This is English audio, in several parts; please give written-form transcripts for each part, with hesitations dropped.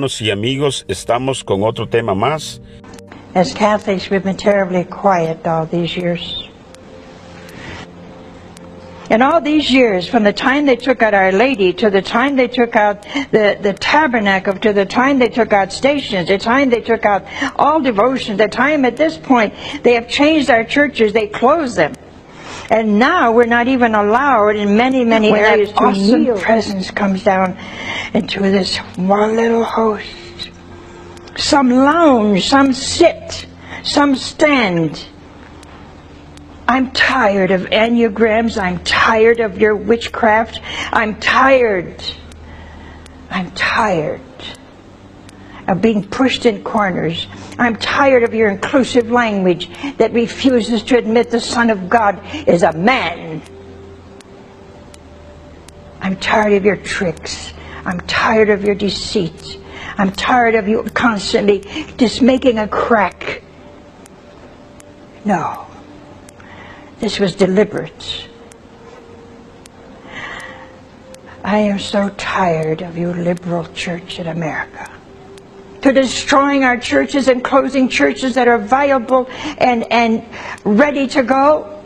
hermanos y amigos, estamos con otro tema más. As Catholics, we've been terribly quiet all these years. And all these years, from the time they took out Our Lady, to the time they took out the tabernacle, to the time they took out stations, the time they took out all devotion, the time at this point, they have changed our churches, they closed them. And now we're not even allowed in many, many areas to awesome kneel. Presence comes down into this one little host. Some lounge, some sit, some stand. I'm tired of enneagrams. I'm tired of your witchcraft. I'm tired. I'm tired of being pushed in corners. I'm tired of your inclusive language that refuses to admit the Son of God is a man. I'm tired of your tricks. I'm tired of your deceit. I'm tired of you constantly just making a crack. No. This was deliberate. I am so tired of you liberal church in America. To destroying our churches and closing churches that are viable and ready to go.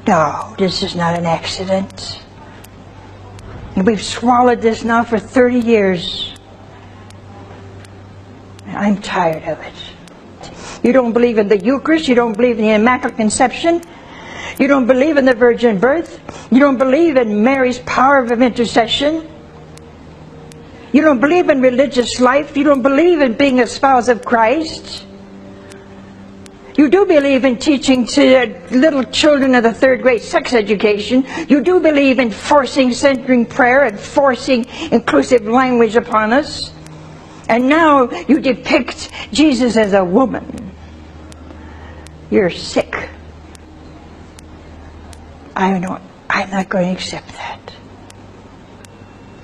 No, this is not an accident. And we've swallowed this now for 30 years. I'm tired of it. You don't believe in the Eucharist. You don't believe in the Immaculate Conception. You don't believe in the virgin birth. You don't believe in Mary's power of intercession. You don't believe in religious life. You don't believe in being a spouse of Christ. You do believe in teaching to little children of the third grade sex education. You do believe in forcing centering prayer and forcing inclusive language upon us. And now you depict Jesus as a woman. You're sick. I'm not going to accept that.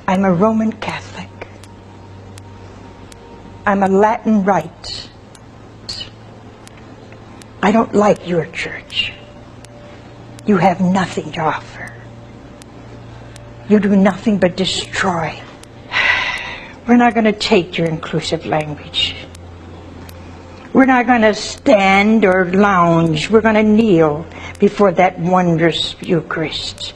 I'm a Roman Catholic. I'm a Latin Rite. I don't like your church. You have nothing to offer. You do nothing but destroy. We're not going to take your inclusive language. We're not going to stand or lounge. We're going to kneel before that wondrous Eucharist.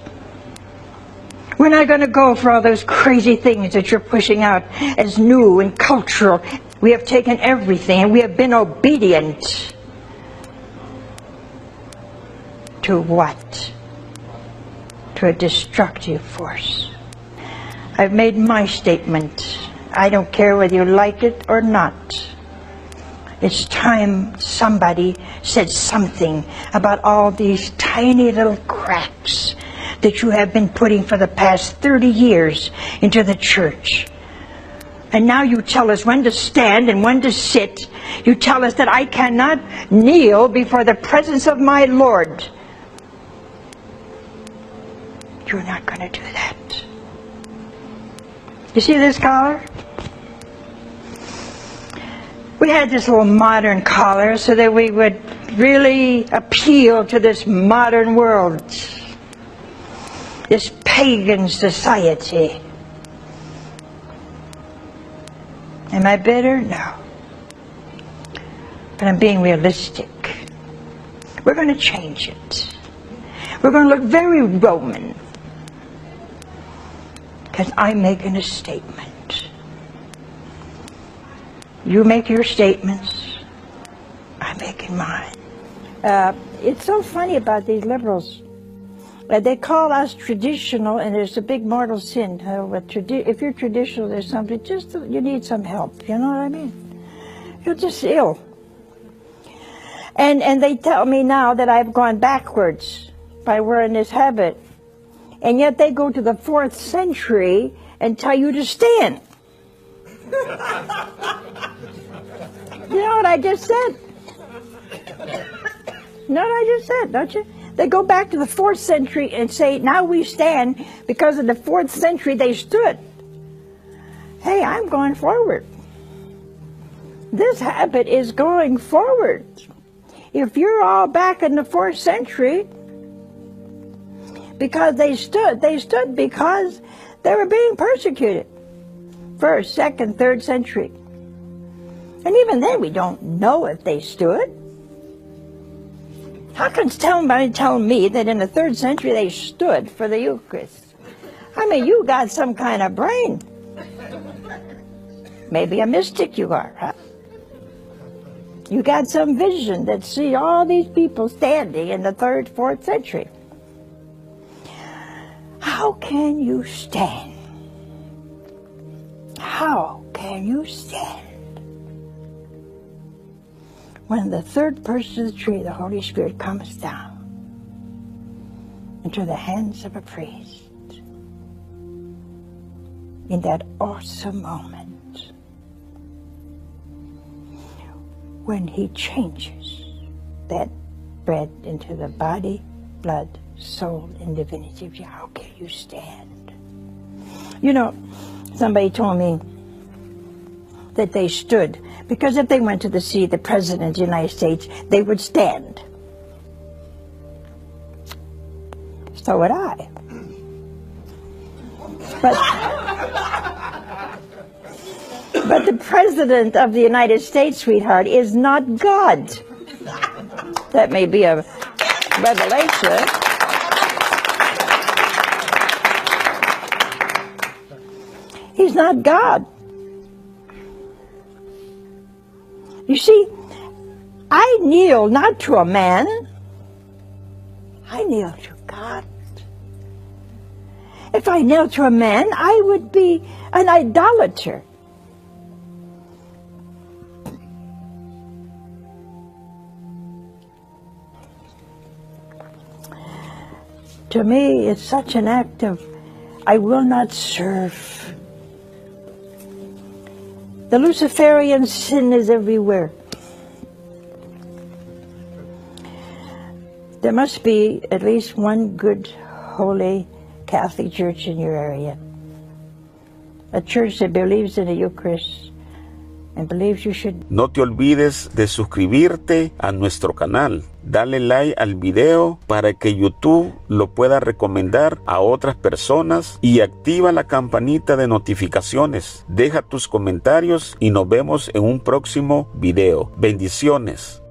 We're not going to go for all those crazy things that you're pushing out as new and cultural. We have taken everything and we have been obedient. To what? To a destructive force. I've made my statement. I don't care whether you like it or not. It's time somebody said something about all these tiny little cracks that you have been putting for the past 30 years into the church. And now you tell us when to stand and when to sit. You tell us that I cannot kneel before the presence of my Lord. You're not going to do that. You see this collar? We had this little modern collar so that we would really appeal to this modern world, this pagan society. Am I bitter? No. But I'm being realistic. We're going to change it. We're going to look very Roman. Because I'm making a statement. You make your statements, I'm making mine. It's so funny about these liberals. They call us traditional, and there's a big mortal sin. If you're traditional, there's something, just you need some help, you know what I mean? You're just ill. And they tell me now that I've gone backwards by wearing this habit. And yet they go to the 4th century and tell you to stand. You know what I just said? You know what I just said, don't you? They go back to the 4th century and say, now we stand because in the 4th century they stood. Hey, I'm going forward. This habit is going forward. If you're all back in the 4th century, because they stood because they were being persecuted. first, second, third century. And even then, we don't know if they stood. How can somebody tell me that in the 3rd century they stood for the Eucharist? I mean, you got some kind of brain. Maybe a mystic you are, huh? You got some vision that see all these people standing in the 3rd, 4th century. How can you stand? How can you stand when the 3rd person of the tree, the Holy Spirit, comes down into the hands of a priest in that awesome moment when he changes that bread into the body, blood, soul, and divinity of Jesus? How can you stand? You know, somebody told me that they stood because if they went to see the President of the United States, they would stand. So would I. But the President of the United States, sweetheart, is not God. That may be a revelation. He's not God. You see, I kneel not to a man, I kneel to God. If I knelt to a man, I would be an idolater. To me, it's such an act of, I will not serve. The Luciferian sin is everywhere. There must be at least one good, holy Catholic church in your area. A church that believes in the Eucharist and believes you should. No te olvides de suscribirte a nuestro canal. Dale like al video para que YouTube lo pueda recomendar a otras personas y activa la campanita de notificaciones. Deja tus comentarios y nos vemos en un próximo video. Bendiciones.